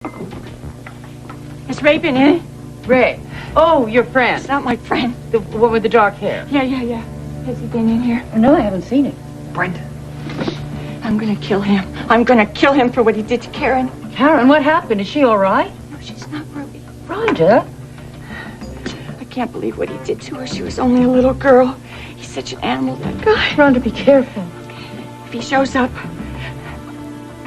Has Ray been in? Ray. Oh, your friend. It's not my friend. The one with the dark hair. Yeah. Has he been in here? No, I haven't seen him. Brenda. I'm gonna kill him. I'm gonna kill him for what he did to Karen. Karen, what happened? Is she all right? No, she's not, Ruby. Rhonda? I can't believe what he did to her. She was only a little girl. He's such an animal, that guy. Rhonda, be careful. If he shows up...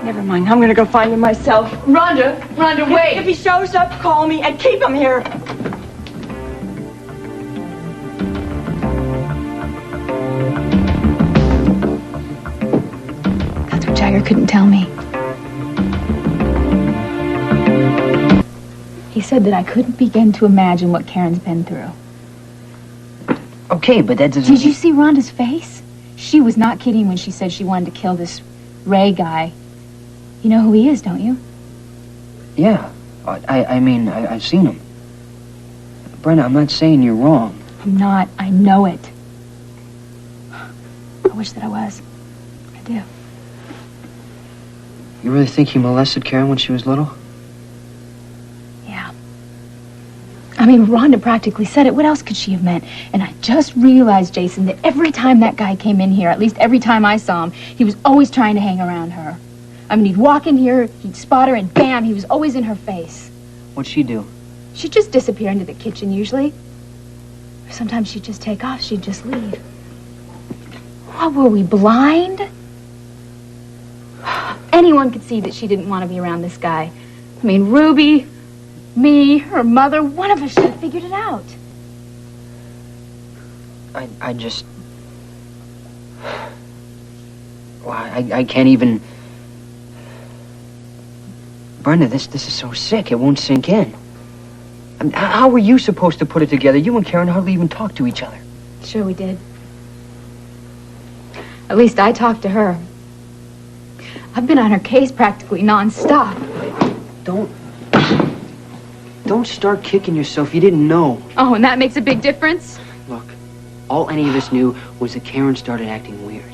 Never mind, I'm gonna go find him myself. Rhonda, wait. If he shows up, call me and keep him here. That's what Jagger couldn't tell me. He said that I couldn't begin to imagine what Karen's been through. Okay, but that doesn't... Did you see Rhonda's face? She was not kidding when she said she wanted to kill this Ray guy. You know who he is, don't you? Yeah. I mean, I've seen him. Brenda, I'm not saying you're wrong. I'm not. I know it. I wish that I was. I do. You really think he molested Karen when she was little? Yeah. I mean, Rhonda practically said it. What else could she have meant? And I just realized, Jason, that every time that guy came in here, at least every time I saw him, he was always trying to hang around her. I mean, he'd walk in here, he'd spot her, and bam, he was always in her face. What'd she do? She'd just disappear into the kitchen, usually. Sometimes she'd just take off, she'd just leave. What, were we blind? Anyone could see that she didn't want to be around this guy. I mean, Ruby, me, her mother, one of us should have figured it out. I just... Well, I can't even... Brenda, this is so sick, it won't sink in. I mean, how were you supposed to put it together? You and Karen hardly even talked to each other. Sure we did. At least I talked to her. I've been on her case practically nonstop. Don't start kicking yourself. You didn't know. Oh, and that makes a big difference? Look, all any of us knew was that Karen started acting weird.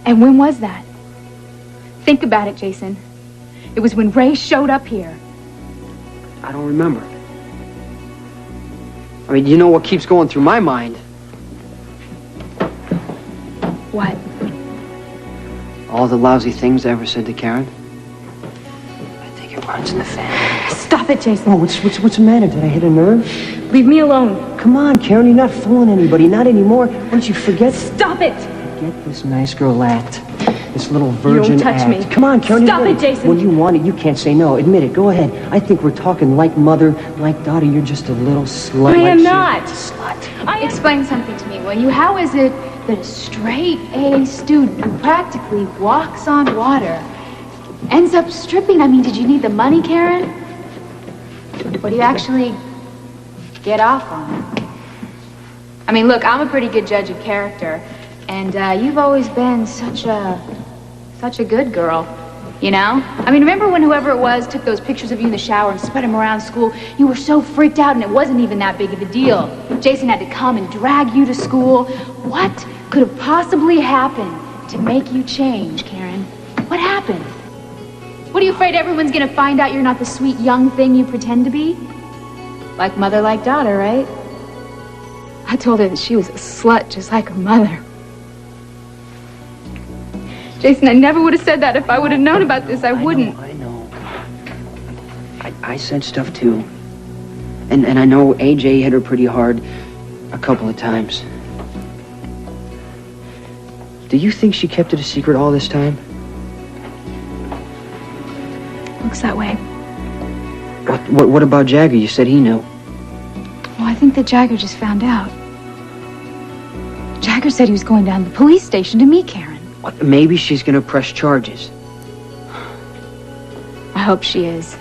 And when was that? Think about it, Jason. It was when Ray showed up here. I don't remember. I mean, you know what keeps going through my mind? What? All the lousy things I ever said to Karen. I think it runs in the family. Stop it, Jason. Oh, what's the matter? Did I hit a nerve? Leave me alone. Come on, Karen, you're not fooling anybody, not anymore. Why don't you forget... Stop it! Forget this nice girl act. This little virgin You don't touch act. me. Come on, Karen. Stop it, Jason. When you want it, you can't say no. Admit it. Go ahead. I think we're talking like mother, like daughter. You're just a little slut. I am like not. Slut. Explain something to me, will you? How is it that a straight-A student who practically walks on water ends up stripping? I mean, did you need the money, Karen? What do you actually get off on? I mean, look, I'm a pretty good judge of character, and you've always been such a good girl, you know? I mean, remember when whoever it was took those pictures of you in the shower and spread them around school? You were so freaked out, and it wasn't even that big of a deal. Jason had to come and drag you to school. What could have possibly happened to make you change, Karen? What happened? What, are you afraid everyone's gonna find out you're not the sweet young thing you pretend to be? Like mother, like daughter, right? I told her that she was a slut just like her mother. Jason, I never would have said that if I would have known about this. I wouldn't. I know. I said stuff too. And I know AJ hit her pretty hard a couple of times. Do you think she kept it a secret all this time? Looks that way. What about Jagger? You said he knew. Well, I think that Jagger just found out. Jagger said he was going down to the police station to meet Karen. What, maybe she's gonna press charges. I hope she is.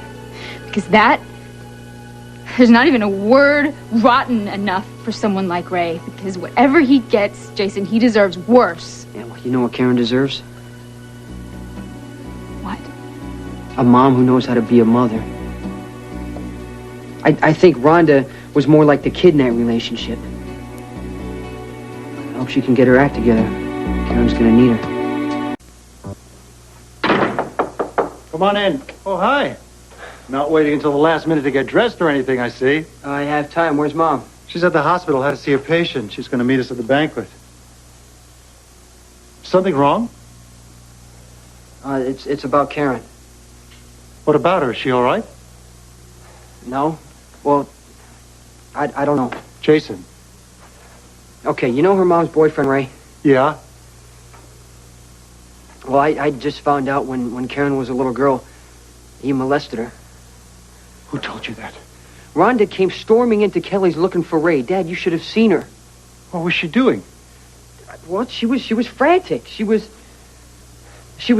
Because there's not even a word rotten enough for someone like Ray. Because whatever he gets, Jason, he deserves worse. Yeah, well, you know what Karen deserves? What? A mom who knows how to be a mother. I think Rhonda was more like the kid in that relationship. I hope she can get her act together. Karen's gonna need her. Come on in. Oh, hi. Not waiting until the last minute to get dressed or anything, I see. I have time. Where's Mom? She's at the hospital. Had to see a patient. She's going to meet us at the banquet. Something wrong? It's about Karen. What about her? Is she all right? No? Well, I don't know. Jason. Okay, you know her mom's boyfriend, Ray? Yeah? Well, I just found out when Karen was a little girl, he molested her. Who told you that? Rhonda came storming into Kelly's looking for Ray. Dad, you should have seen her. What was she doing? Well, she was frantic. She was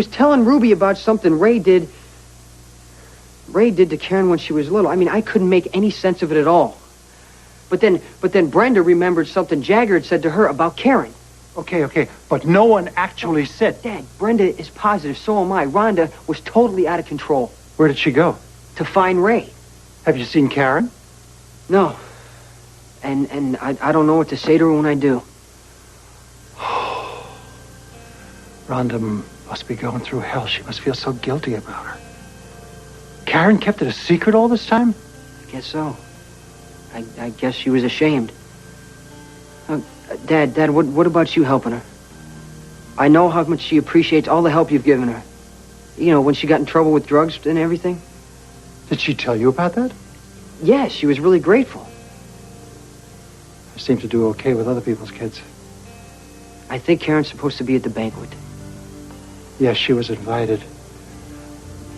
telling Ruby about something Ray did to Karen when she was little. I mean, I couldn't make any sense of it at all. But then Brenda remembered something Jagger had said to her about Karen. Okay. But no one actually said... Dad, Brenda is positive, so am I. Rhonda was totally out of control. Where did she go? To find Ray. Have you seen Karen? No. And I don't know what to say to her when I do. Rhonda must be going through hell. She must feel so guilty about her. Karen kept it a secret all this time? I guess so. I guess she was ashamed. Dad, what about you helping her? I know how much she appreciates all the help you've given her. You know, when she got in trouble with drugs and everything. Did she tell you about that? Yes, she was really grateful. I seem to do okay with other people's kids. I think Karen's supposed to be at the banquet. Yes, she was invited.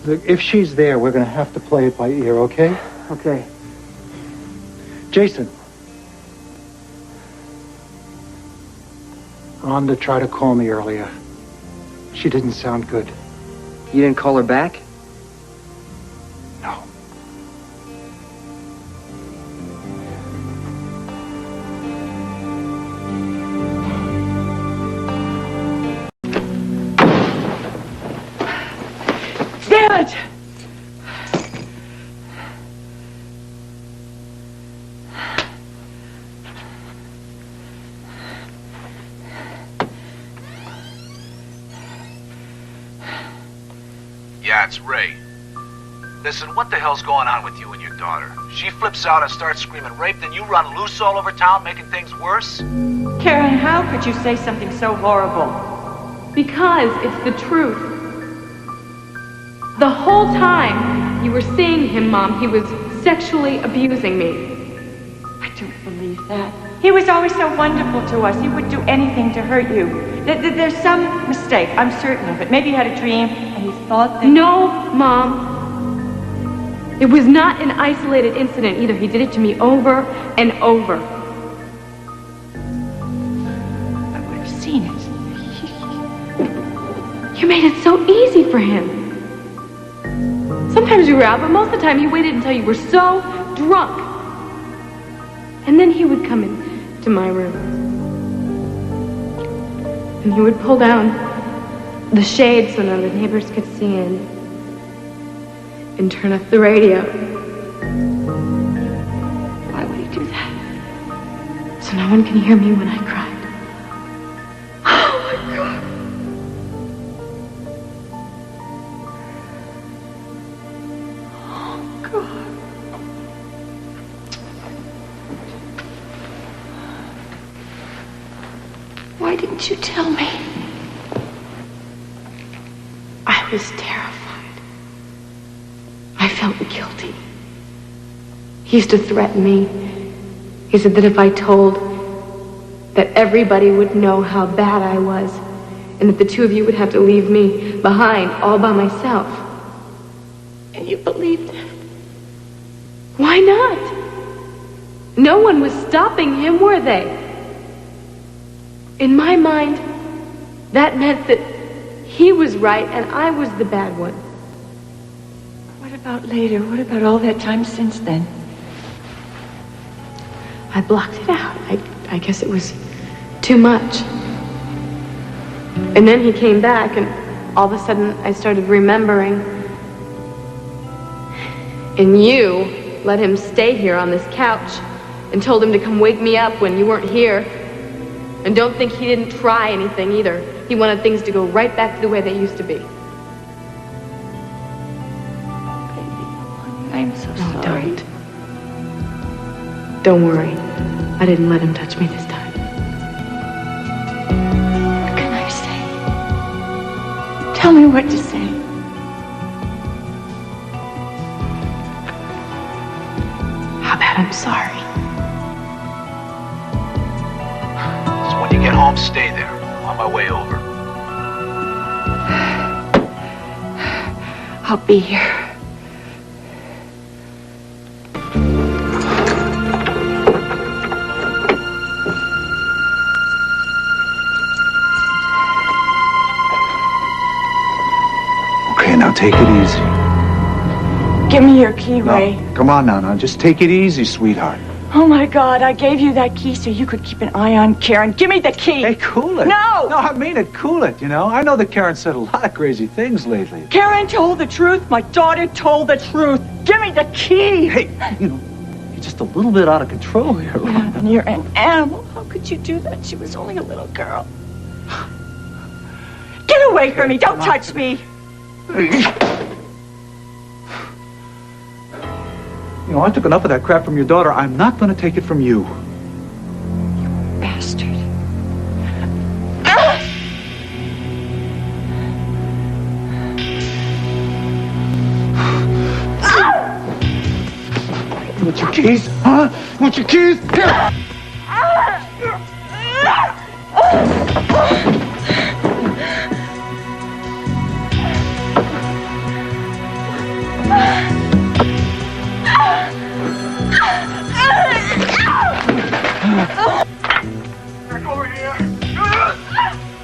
Look, if she's there, we're going to have to play it by ear, okay? Okay. Jason. Rhonda tried to call me earlier. She didn't sound good. You didn't call her back? No. Damn it! Yeah, it's Ray. Listen, what the hell's going on with you and your daughter? She flips out and starts screaming rape, then you run loose all over town making things worse? Karen, how could you say something so horrible? Because it's the truth. The whole time you were seeing him, Mom, he was sexually abusing me. I don't believe that. He was always so wonderful to us. He would do anything to hurt you. There's some mistake. I'm certain of it. Maybe he had a dream and he thought that... No, Mom. It was not an isolated incident either. He did it to me over and over. I would have seen it. You made it so easy for him. Sometimes you were out, but most of the time he waited until you were so drunk. And then he would come into my room. And he would pull down the shade so none of the neighbors could see in. And turn off the radio. Why would he do that? So no one can hear me when I cried. Oh, my God. Oh, God. Why didn't you tell me? I was terrified. I felt guilty. He used to threaten me. He said that if I told, that everybody would know how bad I was, and that the two of you would have to leave me behind all by myself. And you believed it? Why not? No one was stopping him, were they? In my mind, that meant that he was right and I was the bad one. What about later? What about all that time since then? I blocked it out. I guess it was too much. And then he came back, and all of a sudden I started remembering. And you let him stay here on this couch and told him to come wake me up when you weren't here. And don't think he didn't try anything either. He wanted things to go right back to the way they used to be. I'm so No, sorry. Don't worry. I didn't let him touch me this time. What can I say? Tell me what to say. How about I'm sorry? So when you get home, stay there. I'm on my way over. I'll be here. Okay, now take it easy. Give me your key, Ray. No, come on now. Just take it easy, sweetheart. Oh my God, I gave you that key so you could keep an eye on Karen. Give me the key. Hey, cool it. No! No, I mean it. Cool it, you know. I know that Karen said a lot of crazy things lately. Karen told the truth. My daughter told the truth. Give me the key. Hey, you know, you're just a little bit out of control here. Yeah, and you're an animal. How could you do that? She was only a little girl. Get away from me. Don't touch me. You know, I took enough of that crap from your daughter. I'm not going to take it from you. Bastard. You want your keys? Huh? You want your keys? Here!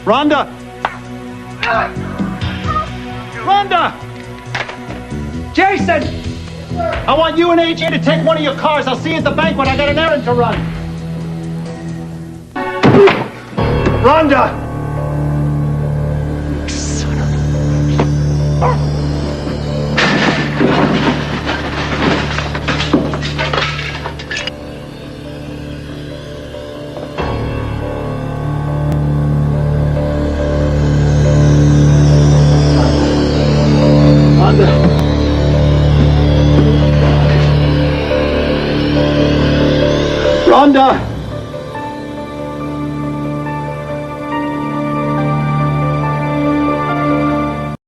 Rhonda! Rhonda! Jason! I want you and AJ to take one of your cars. I'll see you at the bank when I got an errand to run. Rhonda! Rhonda!